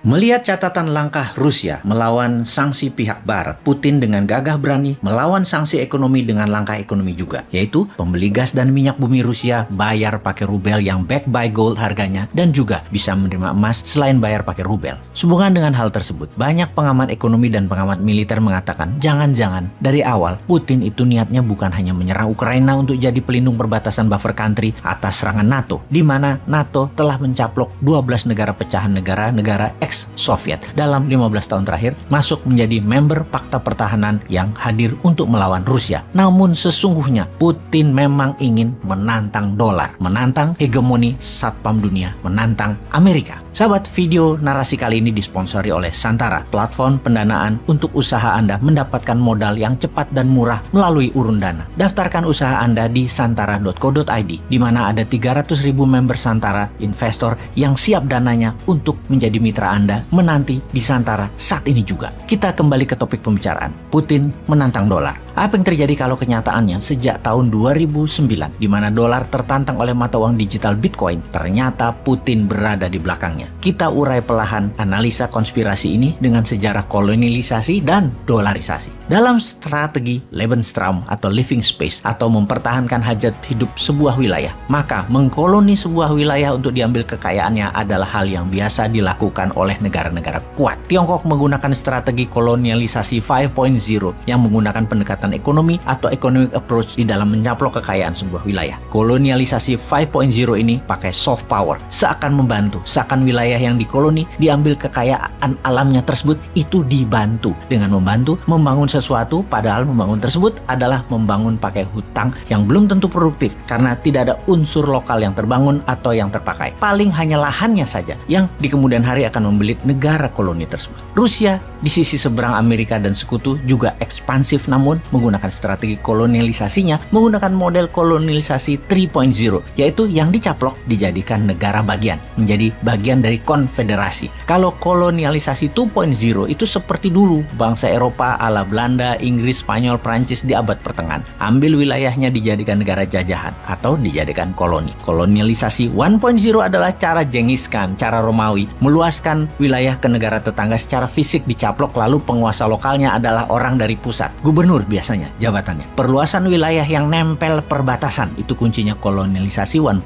Melihat catatan langkah Rusia melawan sanksi pihak Barat, Putin dengan gagah berani melawan sanksi ekonomi dengan langkah ekonomi juga, yaitu pembeli gas dan minyak bumi Rusia bayar pakai rubel yang backed by gold harganya dan juga bisa menerima emas selain bayar pakai rubel. Sehubungan dengan hal tersebut, banyak pengamat ekonomi dan pengamat militer mengatakan jangan-jangan dari awal Putin itu niatnya bukan hanya menyerang Ukraina untuk jadi pelindung perbatasan buffer country atas serangan NATO, di mana NATO telah mencaplok 12 negara pecahan negara ex-Soviet dalam 15 tahun terakhir masuk menjadi member Pakta Pertahanan yang hadir untuk melawan Rusia. Namun sesungguhnya Putin memang ingin menantang dolar, menantang hegemoni satpam dunia, menantang Amerika. Sahabat, video narasi kali ini disponsori oleh Santara, platform pendanaan untuk usaha Anda mendapatkan modal yang cepat dan murah melalui urun dana. Daftarkan usaha Anda di santara.co.id, di mana ada 300.000 member Santara, investor yang siap dananya untuk menjadi mitra Anda menanti di Santara saat ini juga. Kita kembali ke topik pembicaraan. Putin menantang dolar. Apa yang terjadi kalau kenyataannya sejak tahun 2009, di mana dolar tertantang oleh mata uang digital Bitcoin, ternyata Putin berada di belakangnya. Kita urai perlahan analisa konspirasi ini dengan sejarah kolonialisasi dan dolarisasi. Dalam strategi Lebensraum atau living space atau mempertahankan hajat hidup sebuah wilayah, maka mengkoloni sebuah wilayah untuk diambil kekayaannya adalah hal yang biasa dilakukan oleh negara-negara kuat. Tiongkok menggunakan strategi kolonialisasi 5.0 yang menggunakan pendekatan ekonomi atau economic approach di dalam menyaplok kekayaan sebuah wilayah. Kolonialisasi 5.0 ini pakai soft power, seakan membantu, seakan wilayah yang dikoloni diambil kekayaan alamnya tersebut itu dibantu dengan membantu membangun sesuatu, padahal membangun tersebut adalah membangun pakai hutang yang belum tentu produktif karena tidak ada unsur lokal yang terbangun atau yang terpakai. Paling hanya lahannya saja yang di kemudian hari akan membelit negara koloni tersebut. Rusia di sisi seberang Amerika dan sekutu juga ekspansif, namun menggunakan strategi kolonialisasinya menggunakan model kolonialisasi 3.0, yaitu yang dicaplok dijadikan negara bagian, menjadi bagian dari konfederasi. Kalau kolonialisasi 2.0 itu seperti dulu bangsa Eropa ala Belanda, Inggris, Spanyol, Prancis di abad pertengahan. Ambil wilayahnya dijadikan negara jajahan atau dijadikan koloni. Kolonialisasi 1.0 adalah cara Genghis Khan, cara Romawi, meluaskan wilayah ke negara tetangga secara fisik dicaplok, lalu penguasa lokalnya adalah orang dari pusat, gubernur biasanya jabatannya. Perluasan wilayah yang nempel perbatasan itu kuncinya kolonialisasi 1.0.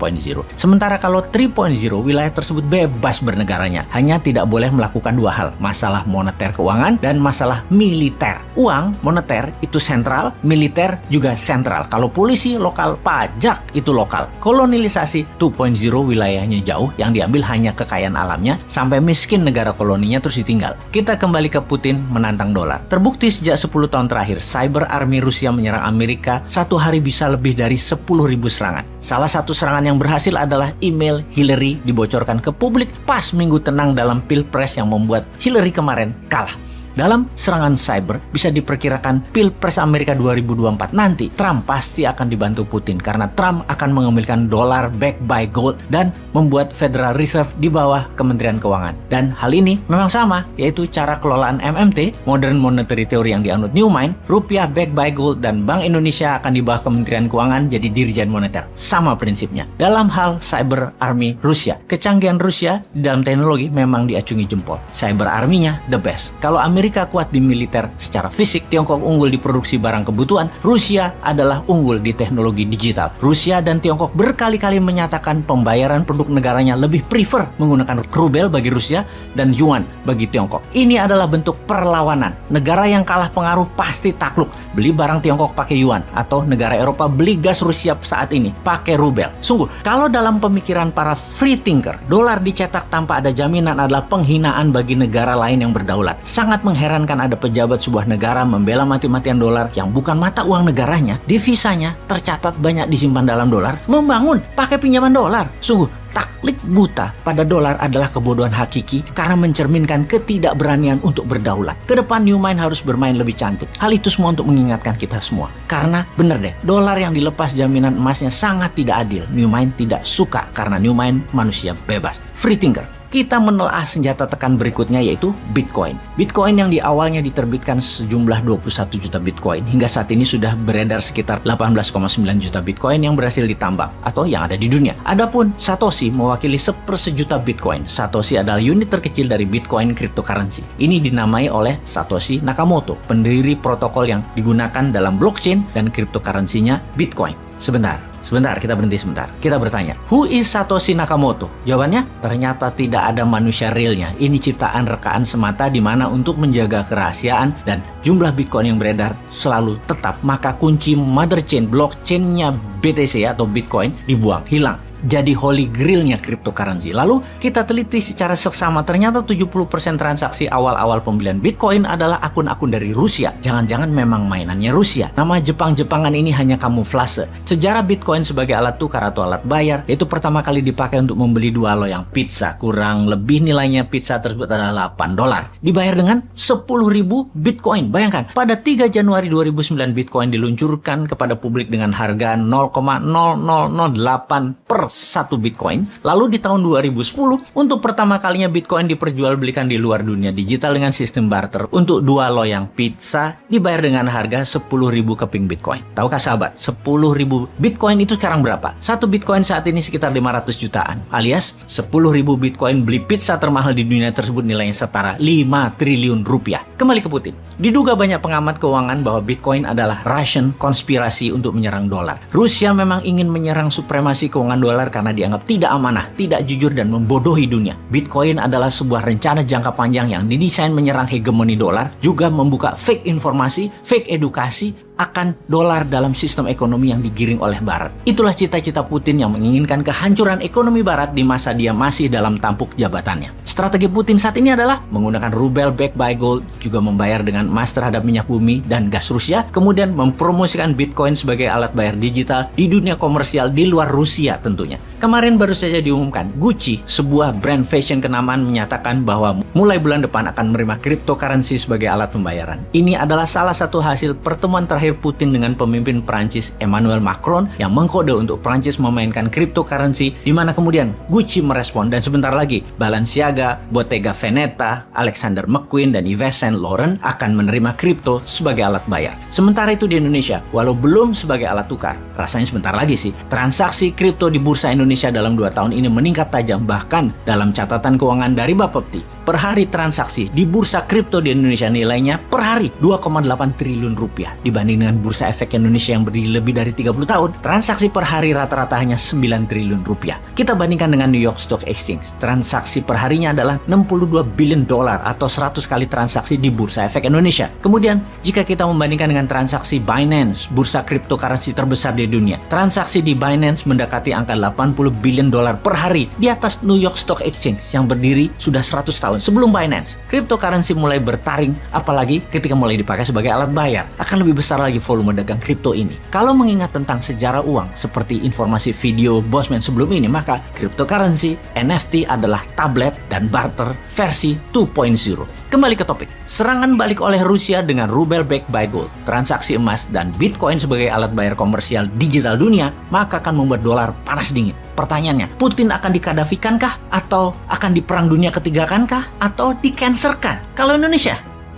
Sementara kalau 3.0, wilayah tersebut bebas bernegaranya, hanya tidak boleh melakukan dua hal, masalah moneter keuangan dan masalah militer. Uang moneter itu sentral, militer juga sentral. Kalau polisi lokal, pajak itu lokal. Kolonialisasi 2.0 wilayahnya jauh, yang diambil hanya kekayaan alamnya sampai miskin negara koloninya terus ditinggal. Kita kembali ke Putin menantang dolar. Terbukti sejak 10 tahun terakhir, cyber army Rusia menyerang Amerika satu hari bisa lebih dari 10.000 serangan. Salah satu serangan yang berhasil adalah email Hillary dibocorkan ke publik pas minggu tenang dalam Pilpres yang membuat Hillary kemarin kalah. Dalam serangan cyber, bisa diperkirakan Pilpres Amerika 2024 nanti Trump pasti akan dibantu Putin karena Trump akan mengambilkan dolar backed by gold dan membuat Federal Reserve di bawah Kementerian Keuangan. Dan hal ini memang sama, yaitu cara kelolaan MMT, Modern Monetary Theory yang dianut Newman, rupiah backed by gold dan Bank Indonesia akan di bawah Kementerian Keuangan jadi Dirjen Moneter. Sama prinsipnya. Dalam hal cyber army Rusia, kecanggihan Rusia di dalam teknologi memang diacungi jempol. Cyber army-nya the best. Kalau Amerika kuat di militer secara fisik, Tiongkok unggul di produksi barang kebutuhan, Rusia adalah unggul di teknologi digital. Rusia dan Tiongkok berkali-kali menyatakan pembayaran produk negaranya lebih prefer menggunakan rubel bagi Rusia dan yuan bagi Tiongkok. Ini adalah bentuk perlawanan. Negara yang kalah pengaruh pasti takluk. Beli barang Tiongkok pakai yuan, atau negara Eropa beli gas Rusia saat ini pakai rubel. Sungguh, kalau dalam pemikiran para free thinker, dolar dicetak tanpa ada jaminan adalah penghinaan bagi negara lain yang berdaulat. Sangat mengherankan ada pejabat sebuah negara membela mati-matian dolar yang bukan mata uang negaranya, devisanya tercatat banyak disimpan dalam dolar, membangun pakai pinjaman dolar. Sungguh, taklik buta pada dolar adalah kebodohan hakiki karena mencerminkan ketidakberanian untuk berdaulat. Kedepan Newman harus bermain lebih cantik. Hal itu semua untuk mengingatkan kita semua. Karena bener deh, dolar yang dilepas jaminan emasnya sangat tidak adil. Newman tidak suka karena Newman manusia bebas. Free thinker. kita menelaah senjata tekan berikutnya yaitu Bitcoin. Bitcoin yang di awalnya diterbitkan sejumlah 21 juta Bitcoin, hingga saat ini sudah beredar sekitar 18,9 juta Bitcoin yang berhasil ditambang atau yang ada di dunia. Adapun Satoshi mewakili 1/1 Bitcoin. Satoshi adalah unit terkecil dari Bitcoin cryptocurrency. Ini dinamai oleh Satoshi Nakamoto, pendiri protokol yang digunakan dalam blockchain dan cryptocurrency-nya Bitcoin. Sebentar, kita berhenti sebentar. Kita bertanya, who is Satoshi Nakamoto? Jawabannya, ternyata tidak ada manusia realnya. Ini ciptaan rekaan semata di mana untuk menjaga kerahasiaan dan jumlah Bitcoin yang beredar selalu tetap, maka kunci mother chain, blockchain-nya BTC atau Bitcoin dibuang, hilang. Jadi holy grail-nya cryptocurrency. Lalu kita teliti secara seksama, ternyata 70% transaksi awal-awal pembelian Bitcoin adalah akun-akun dari Rusia. Jangan-jangan memang mainannya Rusia. Nama Jepang-Jepangan ini hanya kamuflase. Sejarah Bitcoin sebagai alat tukar atau alat bayar, yaitu pertama kali dipakai untuk membeli 2 loyang pizza. Kurang lebih nilainya pizza tersebut adalah $8. Dibayar dengan 10.000 Bitcoin. Bayangkan, pada 3 Januari 2009 Bitcoin diluncurkan kepada publik dengan harga 0,0008 per 1 Bitcoin. Lalu di tahun 2010, untuk pertama kalinya Bitcoin diperjualbelikan di luar dunia digital dengan sistem barter. Untuk 2 loyang pizza dibayar dengan harga 10.000 keping Bitcoin. Tahukah sahabat, 10.000 Bitcoin itu sekarang berapa? 1 Bitcoin saat ini sekitar 500 jutaan. Alias 10.000 Bitcoin beli pizza termahal di dunia tersebut nilainya setara 5 triliun rupiah. Kembali ke Putin. Diduga banyak pengamat keuangan bahwa Bitcoin adalah Russian konspirasi untuk menyerang dolar. Rusia memang ingin menyerang supremasi keuangan dolar karena dianggap tidak amanah, tidak jujur, dan membodohi dunia. Bitcoin adalah sebuah rencana jangka panjang yang didesain menyerang hegemoni dolar, juga membuka fake informasi, fake edukasi akan dolar dalam sistem ekonomi yang digiring oleh Barat. Itulah cita-cita Putin yang menginginkan kehancuran ekonomi Barat di masa dia masih dalam tampuk jabatannya. Strategi Putin saat ini adalah menggunakan rubel backed by gold, juga membayar dengan emas terhadap minyak bumi dan gas Rusia, kemudian mempromosikan Bitcoin sebagai alat bayar digital di dunia komersial di luar Rusia tentunya. Kemarin baru saja diumumkan, Gucci, sebuah brand fashion kenamaan, menyatakan bahwa mulai bulan depan akan menerima cryptocurrency sebagai alat pembayaran. Ini adalah salah satu hasil pertemuan terakhir Putin dengan pemimpin Prancis Emmanuel Macron yang mengkode untuk Prancis memainkan cryptocurrency, di mana kemudian Gucci merespon, dan sebentar lagi Balenciaga, Bottega Veneta, Alexander McQueen, dan Yves Saint Laurent akan menerima kripto sebagai alat bayar. Sementara itu di Indonesia, walau belum sebagai alat tukar, rasanya sebentar lagi sih, transaksi kripto di Bursa Indonesia dalam 2 tahun ini meningkat tajam. Bahkan dalam catatan keuangan dari Bapepti, per hari transaksi di bursa kripto di Indonesia nilainya per hari 2,8 triliun rupiah. Dibanding dengan Bursa Efek Indonesia yang berdiri lebih dari 30 tahun, transaksi per hari rata-rata hanya 9 triliun rupiah. Kita bandingkan dengan New York Stock Exchange, transaksi per harinya adalah 62 billion dolar atau 100 kali transaksi di Bursa Efek Indonesia. Kemudian, jika kita membandingkan dengan transaksi Binance, bursa cryptocurrency terbesar di dunia, transaksi di Binance mendekati angka 80 billion dolar per hari, di atas New York Stock Exchange yang berdiri sudah 100 tahun. Sebelum Binance, cryptocurrency mulai bertaring, apalagi ketika mulai dipakai sebagai alat bayar, akan lebih besar lagi volume dagang kripto ini. Kalau mengingat tentang sejarah uang seperti informasi video Bosman sebelum ini, maka cryptocurrency, NFT adalah tablet dan barter versi 2.0. Kembali ke topik. Serangan balik oleh Rusia dengan rubel backed by gold, transaksi emas, dan Bitcoin sebagai alat bayar komersial digital dunia, maka akan membuat dolar panas dingin. Pertanyaannya, Putin akan dikadafikankah? Atau akan diperang dunia ketiga kankah? Atau di-cancerkan? Kalau Indonesia,